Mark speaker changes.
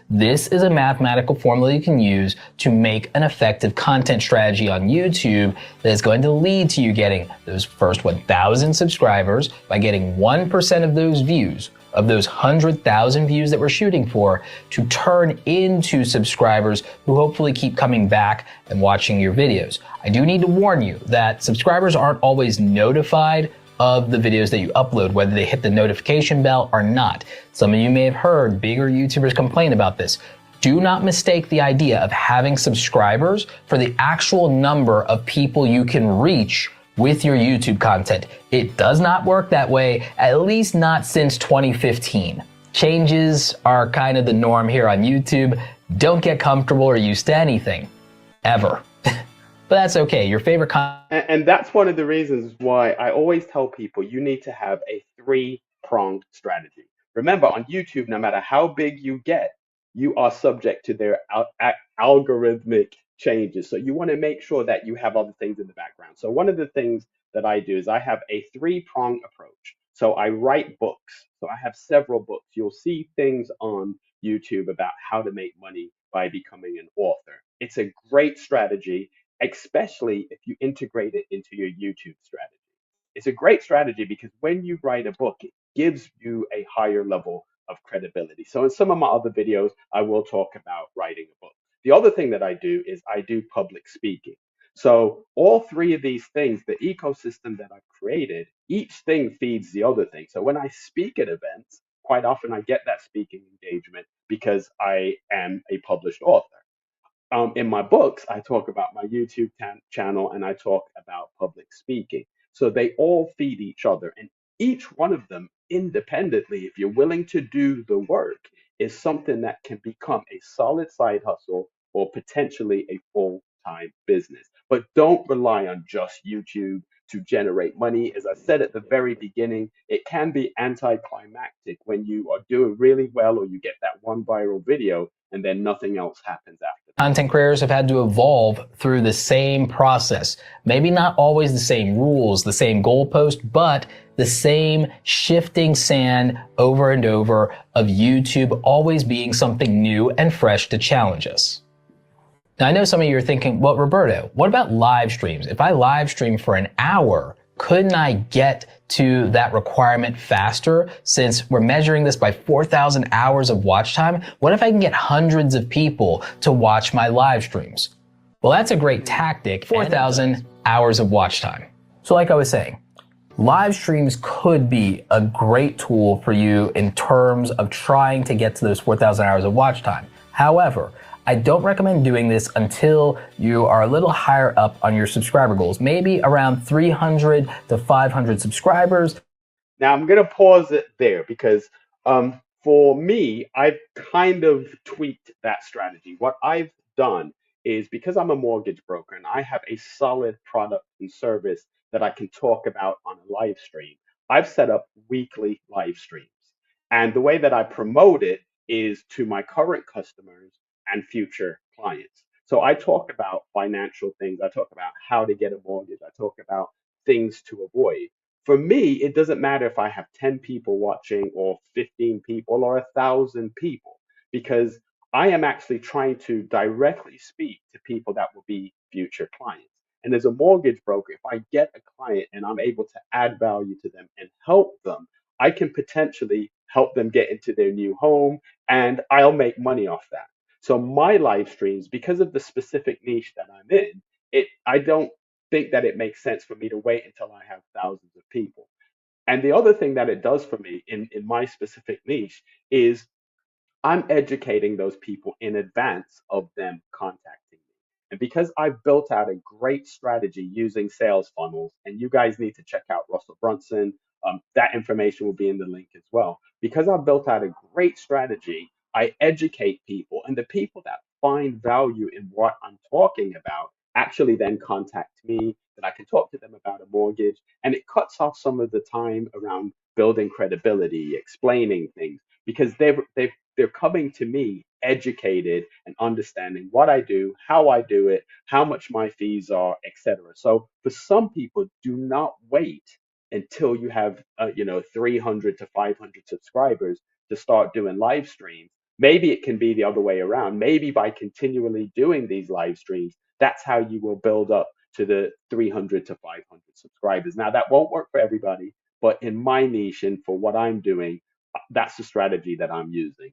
Speaker 1: This is a mathematical formula you can use to make an effective content strategy on YouTube that is going to lead to you getting those first 1,000 subscribers by getting 1% of those views, of those 100,000 views that we're shooting for, to turn into subscribers who hopefully keep coming back and watching your videos. I do need to warn you that subscribers aren't always notified of the videos that you upload, whether they hit the notification bell or not. Some of you may have heard bigger YouTubers complain about this. Do not mistake the idea of having subscribers for the actual number of people you can reach with your YouTube content. It does not work that way, at least not since 2015. Changes are kind of the norm here on YouTube. Don't get comfortable or used to anything, ever. But that's okay, your favorite
Speaker 2: And that's one of the reasons why I always tell people you need to have a three-pronged strategy. Remember, on YouTube, no matter how big you get, you are subject to their algorithmic changes. So you want to make sure that you have other things in the background. So one of the things that I do is I have a three-pronged approach. So I write books. So I have several books. You'll see things on YouTube about how to make money by becoming an author. It's a great strategy, especially if you integrate it into your YouTube strategy. It's a great strategy because when you write a book, it gives you a higher level of credibility. So in some of my other videos, I will talk about writing a book. The other thing that I do is I do public speaking. So all three of these things, the ecosystem that I've created, each thing feeds the other thing. So when I speak at events, quite often I get that speaking engagement because I am a published author. In my books, I talk about my YouTube channel and I talk about public speaking. So they all feed each other, and each one of them independently, if you're willing to do the work, is something that can become a solid side hustle or potentially a full-time business. But don't rely on just YouTube to generate money. As I said at the very beginning, it can be anticlimactic when you are doing really well or you get that one viral video and then nothing else happens after.
Speaker 1: content creators have had to evolve through the same process. Maybe not always the same rules, the same goalpost, but the same shifting sand over and over of YouTube always being something new and fresh to challenge us. Now, I know some of you are thinking, well, Roberto, what about live streams? If I live stream for an hour, couldn't I get to that requirement faster? Since we're measuring this by 4,000 hours of watch time, what if I can get hundreds of people to watch my live streams? Well, that's a great tactic, 4,000 hours of watch time. So like I was saying, live streams could be a great tool for you in terms of trying to get to those 4,000 hours of watch time. However, I don't recommend doing this until you are a little higher up on your subscriber goals, maybe around 300 to 500 subscribers.
Speaker 2: Now I'm going to pause it there because for me, I've kind of tweaked that strategy. What I've done is because I'm a mortgage broker and I have a solid product and service that I can talk about on a live stream, I've set up weekly live streams. And the way that I promote it is to my current customers and future clients. So I talk about financial things. I talk about how to get a mortgage. I talk about things to avoid. For me, it doesn't matter if I have 10 people watching or 15 people or 1,000 people, because I am actually trying to directly speak to people that will be future clients. And as a mortgage broker, if I get a client and I'm able to add value to them and help them, I can potentially help them get into their new home and I'll make money off that. So my live streams, because of the specific niche that I'm in, I don't think that it makes sense for me to wait until I have thousands of people. And the other thing that it does for me in my specific niche is I'm educating those people in advance of them contacting me. And because I've built out a great strategy using sales funnels, and you guys need to check out Russell Brunson, that information will be in the link as well. Because I've built out a great strategy, I educate people, and the people that find value in what I'm talking about actually then contact me, that I can talk to them about a mortgage, and it cuts off some of the time around building credibility, explaining things, because they're coming to me educated and understanding what I do, how I do it, how much my fees are, etc. So for some people, do not wait until you have 300 to 500 subscribers to start doing live streams. Maybe it can be the other way around. Maybe by continually doing these live streams, that's how you will build up to the 300 to 500 subscribers. Now, that won't work for everybody, but in my niche and for what I'm doing, that's the strategy that I'm using.